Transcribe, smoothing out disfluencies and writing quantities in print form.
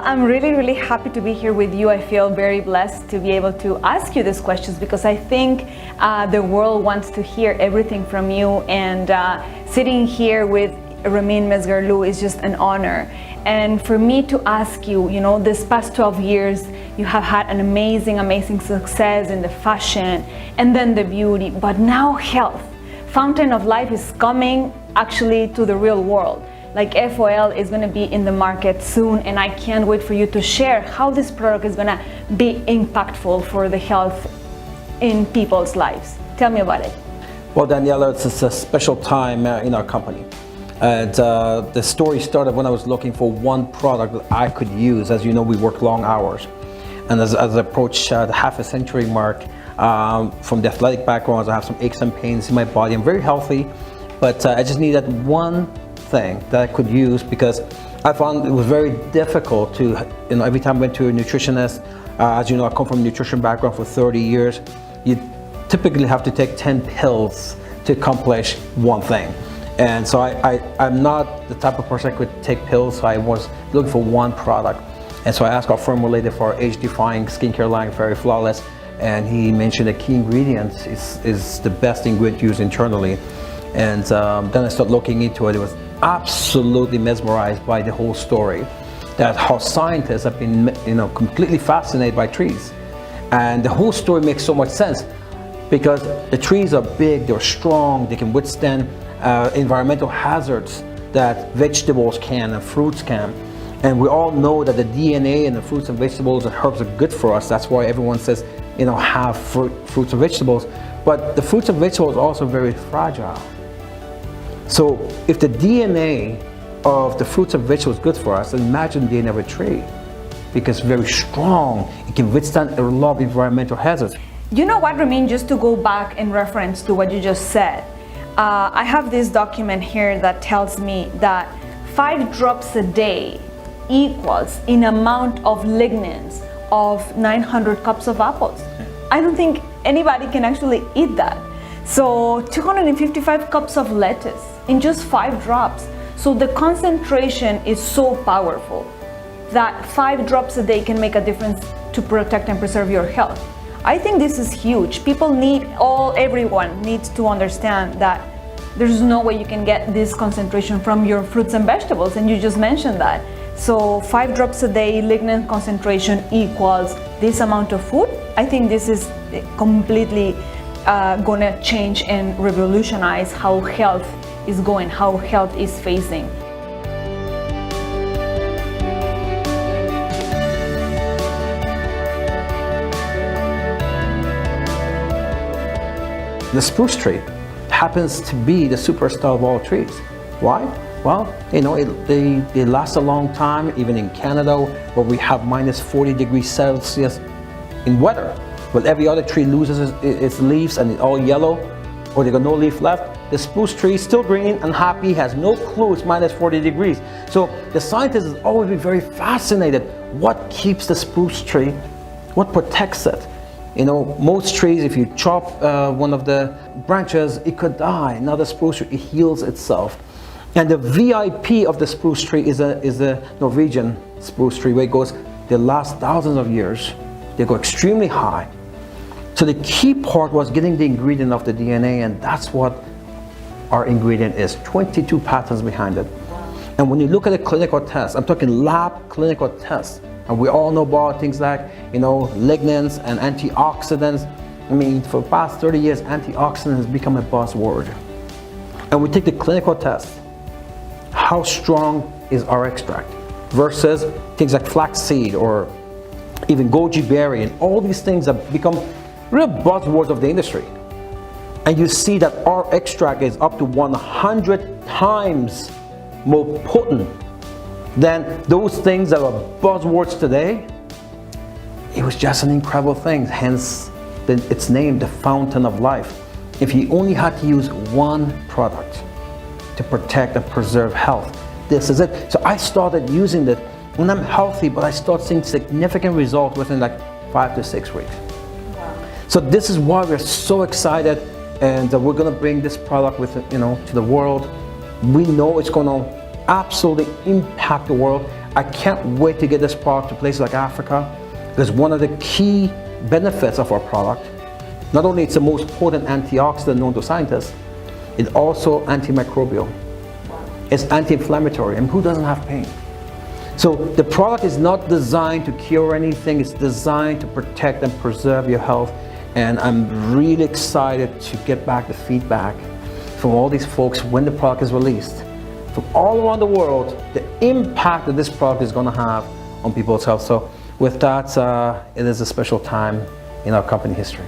I'm really, really happy to be here with you. I feel very blessed to be able to ask you these questions because I think the world wants to hear everything from you, and sitting here with Ramin Mesgarlou is just an honor. And for me to ask you, this past 12 years, you have had an amazing, amazing success in the fashion and then the beauty, but now health. Fountain of Life is coming actually to the real world. Like FOL is going to be in the market soon, and I can't wait for you to share how this product is going to be impactful for the health in people's lives. Tell me about it. Well, Daniela, it's a special time in our company. And the story started when I was looking for one product that I could use. As you know, we work long hours. And as I approach the half a century mark, from the athletic background, I have some aches and pains in my body. I'm very healthy, but I just needed one thing that I could use because I found it was very difficult to, every time I went to a nutritionist, as you know, I come from a nutrition background for 30 years, you typically have to take 10 pills to accomplish one thing. And so I'm not the type of person that could take pills, so I was looking for one product. And so I asked our formulated for our age-defying skincare line, Very Flawless, and he mentioned the key ingredients is the best ingredient used internally. And then I started looking into it. It was absolutely mesmerized by the whole story, that how scientists have been completely fascinated by trees. And the whole story makes so much sense because the trees are big, they're strong, they can withstand environmental hazards that vegetables can and fruits can. And we all know that the DNA in the fruits and vegetables and herbs are good for us. That's why everyone says, have fruits and vegetables. But the fruits and vegetables are also very fragile. So if the DNA of the fruits and vegetables is good for us, then imagine the DNA of a tree, because it's very strong. It can withstand a lot of environmental hazards. You know what, Ramin, just to go back in reference to what you just said, I have this document here that tells me that 5 drops a day equals in amount of lignans of 900 cups of apples. I don't think anybody can actually eat that. So 255 cups of lettuce in just 5 drops. So the concentration is so powerful that 5 drops a day can make a difference to protect and preserve your health. I think this is huge. Everyone needs to understand that there's no way you can get this concentration from your fruits and vegetables, and you just mentioned that. So 5 drops a day lignin concentration equals this amount of food. I think this is completely gonna change and revolutionize how health is going, how health is facing. The spruce tree happens to be the superstar of all trees. Why? Well, they last a long time, even in Canada, where we have minus 40 degrees Celsius in weather. Well, every other tree loses its leaves and it's all yellow, or they got no leaf left. The spruce tree is still green and happy, has no clue it's minus 40 degrees. So the scientists has always been very fascinated. What keeps the spruce tree? What protects it? Most trees, if you chop one of the branches, it could die. Now the spruce tree, it heals itself. And the VIP of the spruce tree is the Norwegian spruce tree, where it goes, they last thousands of years. They go extremely high. So the key part was getting the ingredient of the DNA, and that's what our ingredient is. 22 patents behind it. And when you look at the clinical tests, I'm talking lab clinical tests, and we all know about things like, lignans and antioxidants. I mean, for the past 30 years, antioxidant has become a buzzword. And we take the clinical test. How strong is our extract versus things like flaxseed or even goji berry, and all these things have become real buzzwords of the industry. And you see that our extract is up to 100 times more potent than those things that are buzzwords today. It was just an incredible thing, hence its name, the Fountain of Life. If you only had to use one product to protect and preserve health, this is it. So I started using it when I'm healthy, but I start seeing significant results within like 5 to 6 weeks. Wow. So this is why we're so excited, and we're going to bring this product to the world. We know it's going to absolutely impact the world. I can't wait to get this product to places like Africa, because one of the key benefits of our product, not only it's the most potent antioxidant known to scientists, it's also antimicrobial. It's anti-inflammatory, and who doesn't have pain? So the product is not designed to cure anything, it's designed to protect and preserve your health. And I'm really excited to get back the feedback from all these folks when the product is released. From all around the world, the impact that this product is going to have on people's health. So with that, it is a special time in our company history.